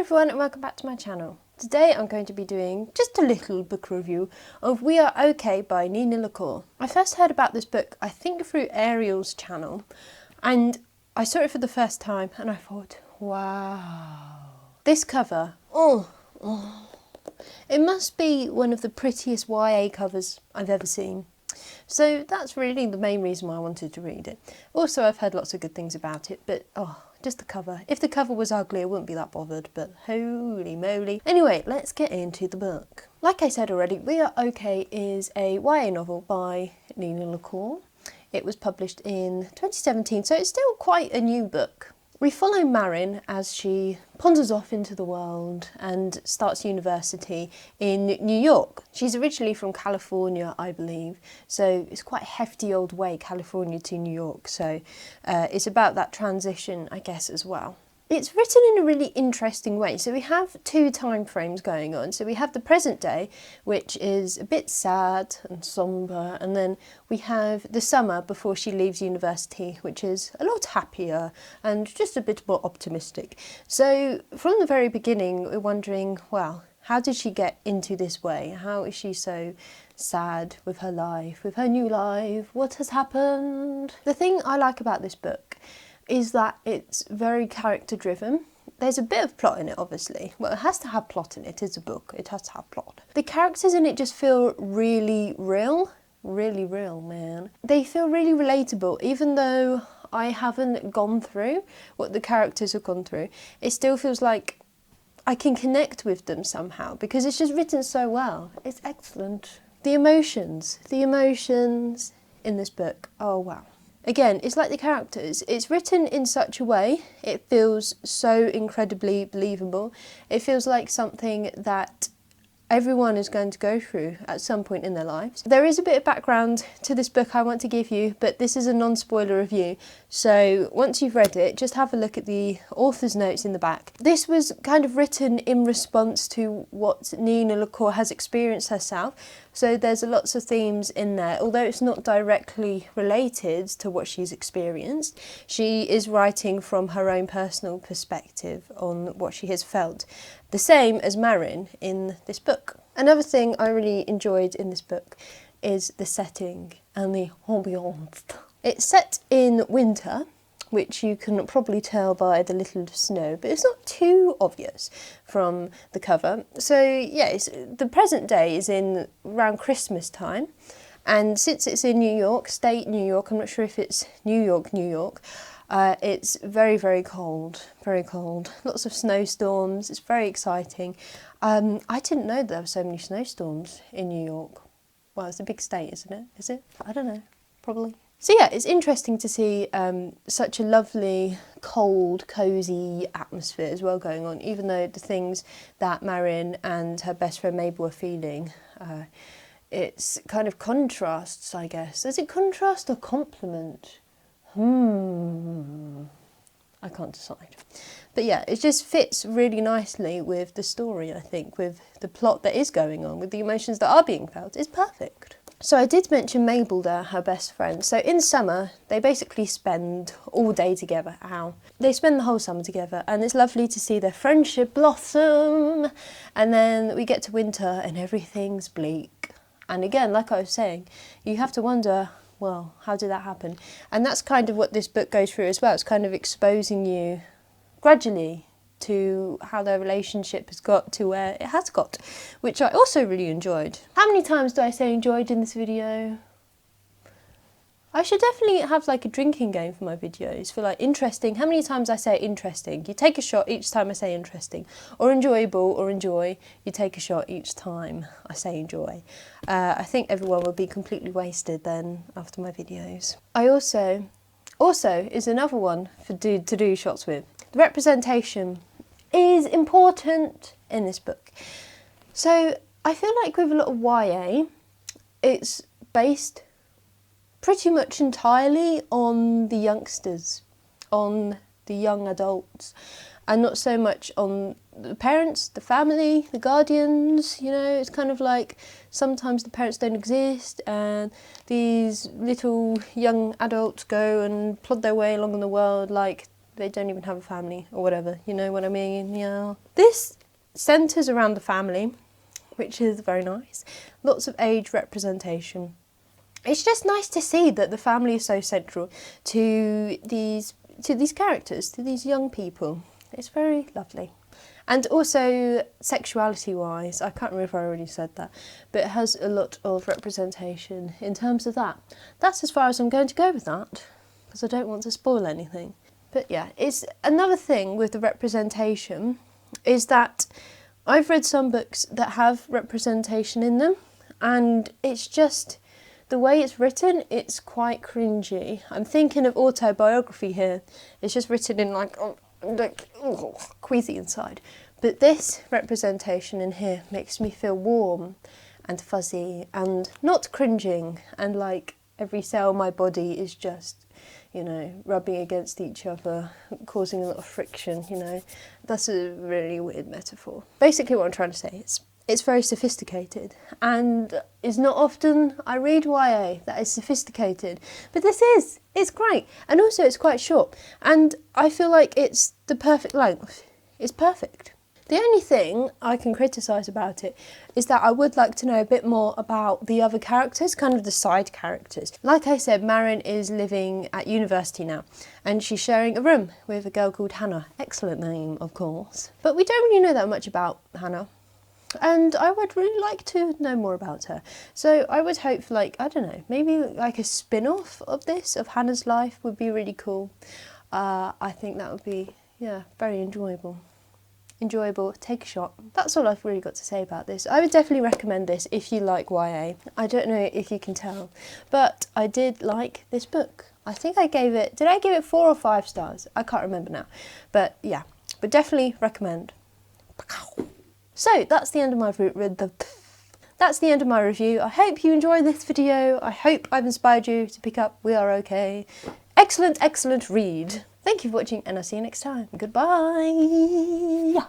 everyone and welcome back to my channel. Today I'm going to be doing just a little book review of We Are Okay by Nina La Cour. I first heard about this book, I think through Ariel's channel, and I saw it for the first time and I thought, wow. This cover, it must be one of the prettiest YA covers I've ever seen. So that's really the main reason why I wanted to read it. Also, I've heard lots of good things about it, but just the cover. If the cover was ugly, I wouldn't be that bothered, but holy moly. Anyway, let's get into the book. Like I said already, We Are Okay is a YA novel by Nina La Cour. It was published in 2017, so it's still quite a new book. We follow Marin as she ponders off into the world and starts university in New York. She's originally from California, I believe, so it's quite a hefty old way, California to New York, so it's about that transition, I guess, as well. It's written in a really interesting way. So we have two time frames going on. So we have the present day, which is a bit sad and sombre, and then we have the summer before she leaves university, which is a lot happier and just a bit more optimistic. So from the very beginning, we're wondering, well, how did she get into this way? How is she so sad with her life, with her new life? What has happened? The thing I like about this book is that it's very character driven. There's a bit of plot in it, obviously. Well, it has to have plot in it. It's a book. It has to have plot. The characters in it just feel really real. Really real, man. They feel really relatable, even though I haven't gone through what the characters have gone through. It still feels like I can connect with them somehow because it's just written so well. It's excellent. The emotions in this book, oh wow. Again, it's like the characters. It's written in such a way, it feels so incredibly believable. It feels like something that everyone is going to go through at some point in their lives. There is a bit of background to this book I want to give you, but this is a non-spoiler review. So once you've read it, just have a look at the author's notes in the back. This was kind of written in response to what Nina La Cour has experienced herself. So there's lots of themes in there. Although it's not directly related to what she's experienced, she is writing from her own personal perspective on what she has felt. The same as Marin in this book. Another thing I really enjoyed in this book is the setting and the ambiance. It's set in winter, which you can probably tell by the little snow, but it's not too obvious from the cover. So yeah, the present day is in around Christmas time, and since it's in New York, state New York, I'm not sure if it's New York, it's very, very cold, very cold. Lots of snowstorms, it's very exciting. I didn't know there were so many snowstorms in New York. Well, it's a big state, isn't it? Is it? I don't know, probably. So yeah, it's interesting to see such a lovely, cold, cosy atmosphere as well going on, even though the things that Marin and her best friend Mabel are feeling, it's kind of contrasts, I guess. Is it contrast or compliment? I can't decide. But yeah, it just fits really nicely with the story, I think, with the plot that is going on, with the emotions that are being felt. It's perfect. So I did mention Mabel there, her best friend. So in summer, they basically spend all day together. They spend the whole summer together, and it's lovely to see their friendship blossom. And then we get to winter and everything's bleak. And again, like I was saying, you have to wonder, well, how did that happen? And that's kind of what this book goes through as well. It's kind of exposing you gradually to how their relationship has got to where it has got, which I also really enjoyed. How many times do I say enjoyed in this video? I should definitely have like a drinking game for my videos, for like interesting. How many times I say interesting? You take a shot each time I say interesting. Or enjoyable or enjoy. You take a shot each time I say enjoy. I think everyone would be completely wasted then after my videos. I also is another one to do shots with. The representation is important in this book. So I feel like with a lot of YA, it's based pretty much entirely on the youngsters, on the young adults, and not so much on the parents, the family, the guardians. You know, it's kind of like sometimes the parents don't exist and these little young adults go and plod their way along in the world like they don't even have a family or whatever, you know what I mean? Yeah. This centres around the family, which is very nice. Lots of age representation. It's just nice to see that the family is so central to these characters, to these young people. It's very lovely. And also, sexuality-wise, I can't remember if I already said that, but it has a lot of representation in terms of that. That's as far as I'm going to go with that, because I don't want to spoil anything. But yeah, it's another thing with the representation is that I've read some books that have representation in them, and it's just, the way it's written, it's quite cringy. I'm thinking of autobiography here. It's just written in like queasy inside. But this representation in here makes me feel warm and fuzzy and not cringing, and like every cell in my body is just, you know, rubbing against each other, causing a lot of friction, you know. That's a really weird metaphor. Basically what I'm trying to say is, it's very sophisticated, and it's not often I read YA that is sophisticated, but this is. It's great, and also it's quite short, and I feel like it's the perfect length. It's perfect. The only thing I can criticise about it is that I would like to know a bit more about the other characters, kind of the side characters. Like I said, Marin is living at university now, and she's sharing a room with a girl called Hannah. Excellent name, of course. But we don't really know that much about Hannah. And I would really like to know more about her. So I would hope for, like, I don't know, maybe like a spin-off of this, of Hannah's life, would be really cool. I think that would be, yeah, very enjoyable. Take a shot. That's all I've really got to say about this. I would definitely recommend this if you like YA. I don't know if you can tell, but I did like this book. I think I gave it, did I give it 4 or 5 stars? I can't remember now. But yeah, but definitely recommend. So that's the end of my review. I hope you enjoyed this video. I hope I've inspired you to pick up We Are Okay. Excellent, excellent read. Thank you for watching, and I'll see you next time. Goodbye.